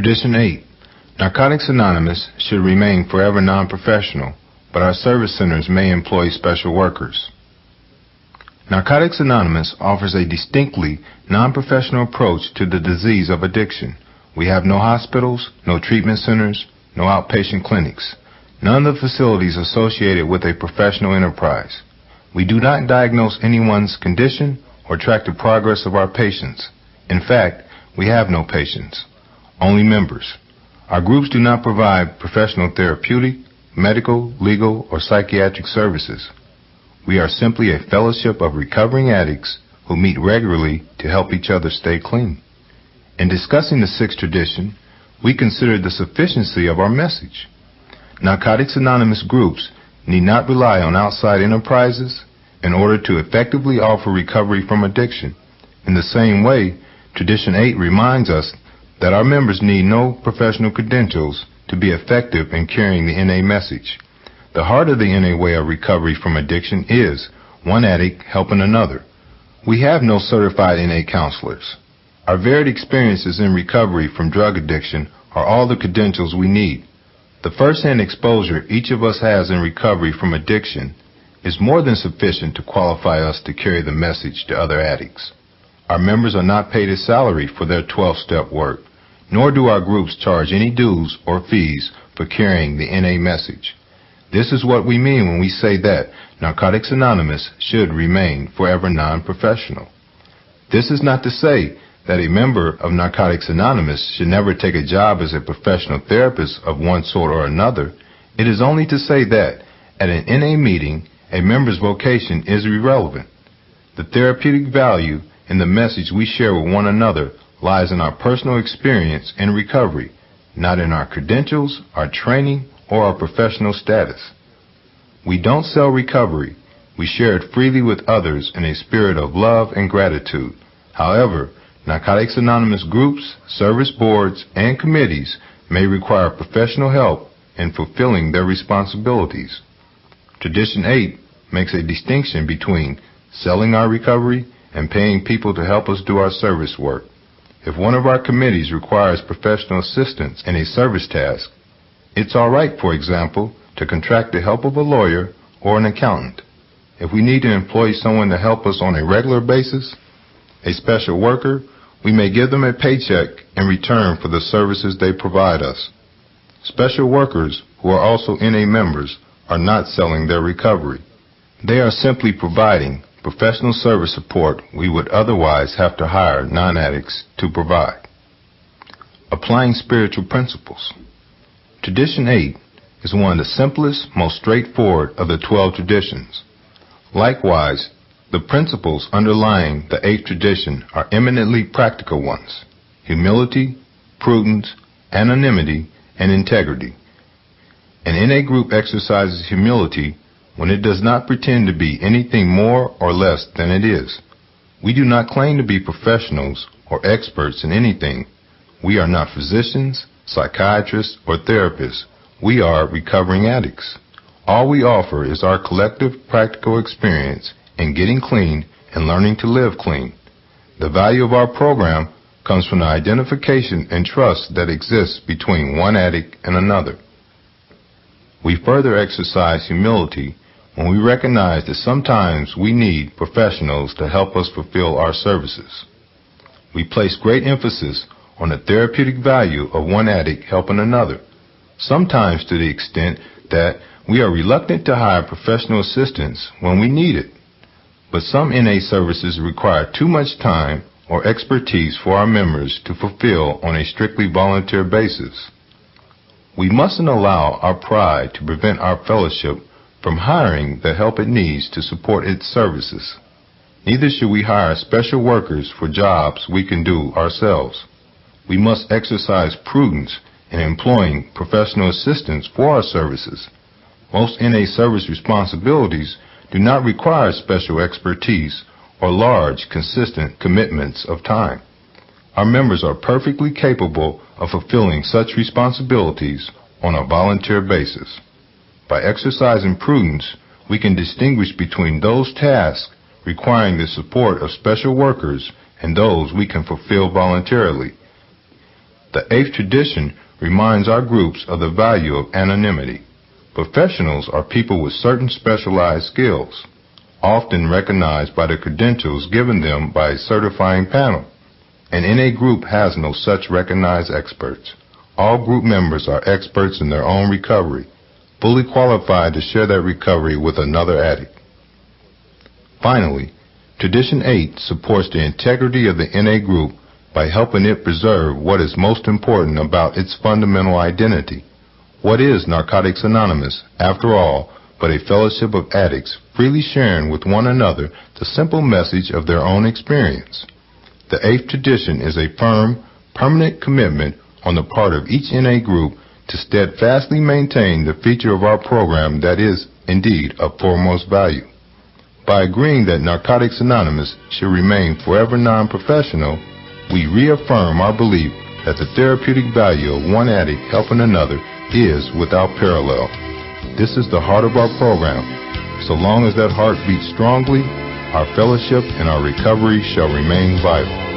Tradition 8. Narcotics Anonymous should remain forever non-professional, but our service centers may employ special workers. Narcotics Anonymous offers a distinctly non-professional approach to the disease of addiction. We have no hospitals, no treatment centers, no outpatient clinics, none of the facilities associated with a professional enterprise. We do not diagnose anyone's condition or track the progress of our patients. In fact, we have no patients, only members. Our groups do not provide professional therapeutic, medical, legal, or psychiatric services. We are simply a fellowship of recovering addicts who meet regularly to help each other stay clean. In discussing the sixth tradition, we consider the sufficiency of our message. Narcotics Anonymous groups need not rely on outside enterprises in order to effectively offer recovery from addiction. In the same way, Tradition 8 reminds us that our members need no professional credentials to be effective in carrying the NA message. The heart of the NA way of recovery from addiction is one addict helping another. We have no certified NA counselors. Our varied experiences in recovery from drug addiction are all the credentials we need. The first-hand exposure each of us has in recovery from addiction is more than sufficient to qualify us to carry the message to other addicts. Our members are not paid a salary for their 12-step work, nor do our groups charge any dues or fees for carrying the NA message. This is what we mean when we say that Narcotics Anonymous should remain forever non-professional. This is not to say that a member of Narcotics Anonymous should never take a job as a professional therapist of one sort or another. It is only to say that at an NA meeting, a member's vocation is irrelevant. The therapeutic value in the message we share with one another lies in our personal experience in recovery, not in our credentials, our training, or our professional status. We don't sell recovery. We share it freely with others in a spirit of love and gratitude. However, Narcotics Anonymous groups, service boards, and committees may require professional help in fulfilling their responsibilities. Tradition 8 makes a distinction between selling our recovery and paying people to help us do our service work. If one of our committees requires professional assistance in a service task, it's all right, for example, to contract the help of a lawyer or an accountant. If we need to employ someone to help us on a regular basis, a special worker, we may give them a paycheck in return for the services they provide us. Special workers, who are also NA members, are not selling their recovery. They are simply providing professional service support we would otherwise have to hire non-addicts to provide. Applying spiritual principles. Tradition 8 is one of the simplest, most straightforward of the 12 traditions. Likewise, the principles underlying the 8th tradition are eminently practical ones: humility, prudence, anonymity, and integrity. An NA group exercises humility when it does not pretend to be anything more or less than it is. We do not claim to be professionals or experts in anything. We are not physicians, psychiatrists, or therapists. We are recovering addicts. All we offer is our collective practical experience in getting clean and learning to live clean. The value of our program comes from the identification and trust that exists between one addict and another. We further exercise humility when we recognize that sometimes we need professionals to help us fulfill our services. We place great emphasis on the therapeutic value of one addict helping another, sometimes to the extent that we are reluctant to hire professional assistance when we need it. But some NA services require too much time or expertise for our members to fulfill on a strictly volunteer basis. We mustn't allow our pride to prevent our fellowship from hiring the help it needs to support its services. Neither should we hire special workers for jobs we can do ourselves. We must exercise prudence in employing professional assistants for our services. Most NA service responsibilities do not require special expertise or large, consistent commitments of time. Our members are perfectly capable of fulfilling such responsibilities on a volunteer basis. By exercising prudence, we can distinguish between those tasks requiring the support of special workers and those we can fulfill voluntarily. The eighth tradition reminds our groups of the value of anonymity. Professionals are people with certain specialized skills, often recognized by the credentials given them by a certifying panel. An NA group has no such recognized experts. All group members are experts in their own recovery, fully qualified to share that recovery with another addict. Finally, Tradition 8 supports the integrity of the NA group by helping it preserve what is most important about its fundamental identity. What is Narcotics Anonymous, after all, but a fellowship of addicts freely sharing with one another the simple message of their own experience? The eighth tradition is a firm, permanent commitment on the part of each NA group to steadfastly maintain the feature of our program that is, indeed, of foremost value. By agreeing that Narcotics Anonymous should remain forever non-professional, we reaffirm our belief that the therapeutic value of one addict helping another is without parallel. This is the heart of our program. So long as that heart beats strongly, our fellowship and our recovery shall remain vital.